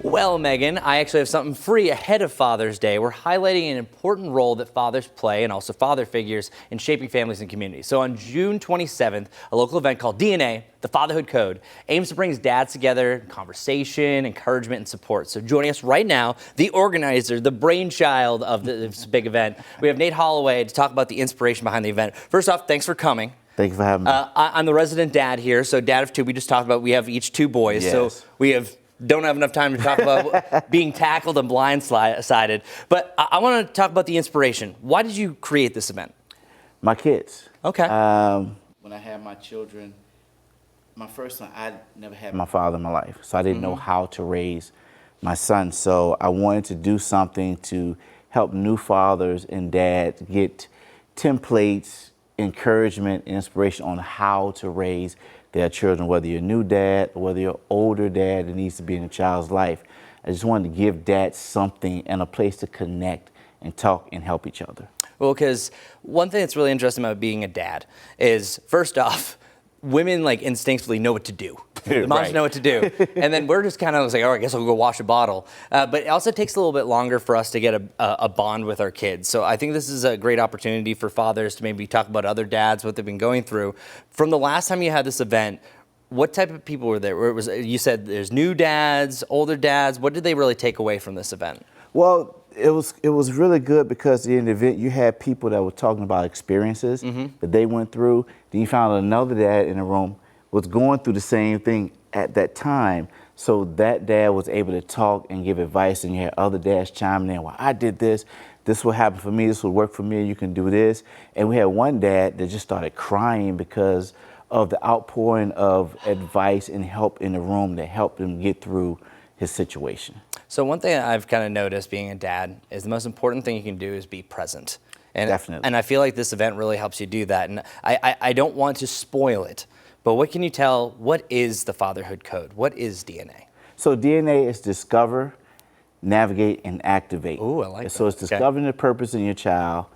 Well, Megan, I actually have something free ahead of Father's Day. We're highlighting an important role that fathers play and also father figures in shaping families and communities. So on June 27th, a local event called DNA, the Fatherhood Code, aims to bring dads together in conversation, encouragement, and support. So joining us right now, the organizer, the brainchild of this big event, we have Nate Holloway to talk about the inspiration behind the event. First off, thanks for coming. Thank you for having me. I'm the resident dad here, so dad of two. We just talked about we have each two boys, Yes. so we don't have enough time to talk about being tackled and blindsided. But I want to talk about the inspiration. Why did you create this event? My kids. Okay. When I had my children, my first son, I never had my father in my life, so I didn't know how to raise my son. So I wanted to do something to help new fathers and dads get templates, encouragement, and inspiration on how to raise their children, whether you're a new dad or whether you're an older dad that needs to be in a child's life. I just wanted to give dads something and a place to connect and talk and help each other. Well, because one thing that's really interesting about being a dad is, first off, women like instinctively know what to do. The moms Right. know what to do. And then we're just kind of like, all right, I guess I'll go wash a bottle. But it also takes a little bit longer for us to get a bond with our kids. So I think this is a great opportunity for fathers to maybe talk about other dads, what they've been going through. From the last time you had this event, what type of people were there? You said there's new dads, older dads. What did they really take away from this event? Well, it was really good because in the event you had people that were talking about experiences that they went through. Then you found another dad in the room was going through the same thing at that time. So that dad was able to talk and give advice, and you had other dads chiming in, well, I did this. This will happen for me. This will work for me. You can do this. And we had one dad that just started crying because of the outpouring of advice and help in the room that helped him get through his situation. So one thing I've kind of noticed being a dad is the most important thing you can do is be present. And, Definitely. And I feel like this event really helps you do that. And I don't want to spoil it, but what can you tell, what is the Fatherhood Code? What is DNA? So DNA is discover, navigate, and activate. Ooh, I like that. So it's discovering the purpose in your child,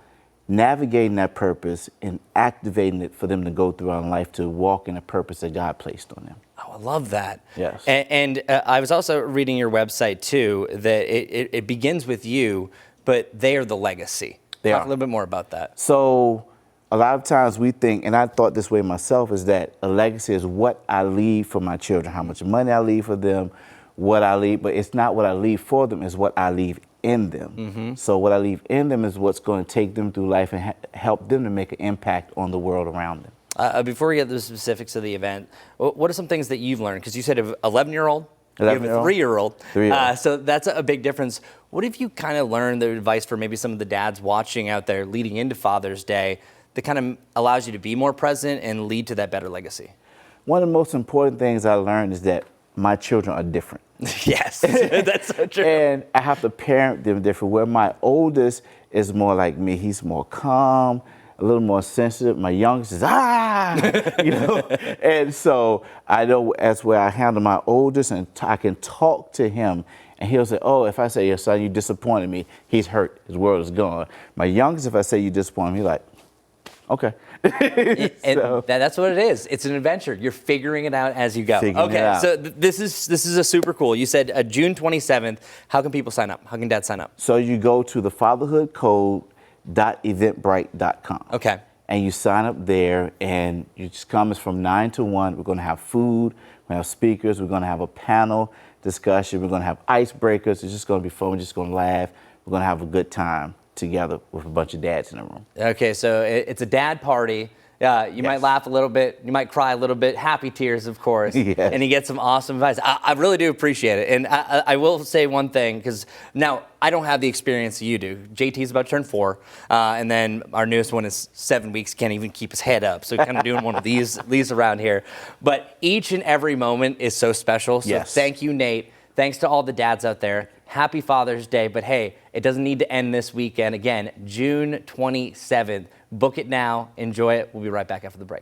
navigating that purpose, and activating it for them to go throughout life to walk in the purpose that God placed on them. Oh, I love that. Yes. And I was also reading your website too, that it begins with you, but they are the legacy. Talk a little bit more about that. So a lot of times we think, and I thought this way myself, is that a legacy is what I leave for my children, how much money I leave for them, what I leave, but it's not what I leave for them, it's what I leave in them. So what I leave in them is what's going to take them through life and help them to make an impact on the world around them. Before we get to the specifics of the event, what are some things that you've learned? Because you said an 11-year-old, you have a 3-year-old. 3-year-old. So that's a big difference. What have you kind of learned, the advice for maybe some of the dads watching out there leading into Father's Day that kind of allows you to be more present and lead to that better legacy? One of the most important things I learned is that my children are different. Yes, that's so true. And I have to parent them different. Where my oldest is more like me, he's more calm, a little more sensitive. My youngest is And so I know that's where I handle my oldest, and I can talk to him, and he'll say, "Oh, if I say, your son, you disappointed me," he's hurt. His world is gone. My youngest, if I say you disappointed me, he's like, "Okay." And that's what it is. It's an adventure. You're figuring it out as you go. Figuring it out. So this is a super cool. You said June 27th. How can people sign up? How can dads sign up? So you go to the fatherhoodcode.eventbrite.com. Okay. And you sign up there, and you just come. It's from 9 to 1. We're going to have food. We're going to have speakers. We're going to have a panel discussion. We're going to have icebreakers. It's just going to be fun. We're just going to laugh. We're going to have a good time together with a bunch of dads in the room. Okay, so it's a dad party. You might laugh a little bit. You might cry a little bit. Happy tears, of course. Yes. And you get some awesome advice. I really do appreciate it. And I will say one thing, because now I don't have the experience you do. JT's about to turn 4, and then our newest one is 7 weeks, can't even keep his head up. So kind of doing one of these around here. But each and every moment is so special. So thank you, Nate. Thanks to all the dads out there. Happy Father's Day. But hey, it doesn't need to end this weekend. Again, June 27th. Book it now. Enjoy it. We'll be right back after the break.